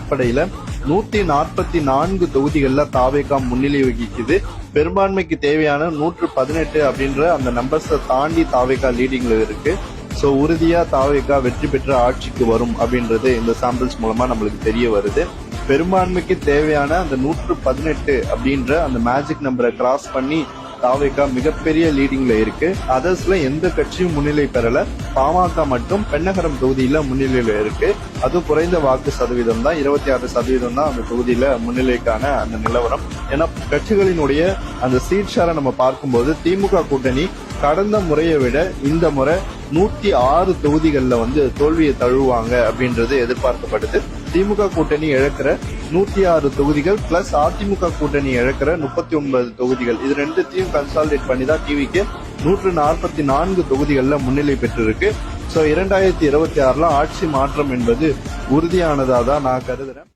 அடிப்படையில 144 தொகுதிகள்ல தாவேகா முன்னிலை வகிக்குது. பெரும்பான்மைக்கு தேவையான 118 அப்படின்ற அந்த நம்பர்ஸை தாண்டி தாவேகா லீடிங்ல இருக்கு. சோ உறுதியா தாவேகா வெற்றி பெற்ற ஆட்சிக்கு வரும் அப்படின்றது இந்த சாம்பிள்ஸ் மூலமா நம்மளுக்கு தெரிய வருது. பெரும்பான்மைக்கு தேவையான அந்த 118 அப்படின்ற அந்த மேஜிக் நம்பரை கிராஸ் பண்ணி தாவேகா மிகப்பெரிய லீடிங்ல இருக்கு. அதர்ஸ்ல எந்த கட்சியும் முன்னிலை பெறல. பாமக மட்டும் பெண்ணகரம் தொகுதியில முன்னிலையில இருக்கு. அது குறைந்த வாக்கு சதவீதம் தான், 26% தான் அந்த தொகுதியில முன்னிலைக்கான அந்த நிலவரம். ஏன்னா கட்சிகளினுடைய அந்த சீட் ஷேரை நம்ம பார்க்கும்போது திமுக கூட்டணி கடந்த முறையை விட இந்த முறை 106 தொகுதிகளில் தோல்வியை தழுவாங்க அப்படின்றது எதிர்பார்க்கப்படுது. திமுக கூட்டணி இழக்கிற 106 தொகுதிகள் பிளஸ் அதிமுக கூட்டணி இழக்கிற 39 தொகுதிகள், இது ரெண்டுத்தையும் கன்சாலிடேட் பண்ணி தான் டிவிக்கு 144 தொகுதிகள்ல முன்னிலை பெற்றிருக்கு. சோ 2026 ஆட்சி மாற்றம் என்பது உறுதியானதா தான் நான் கருதுறேன்.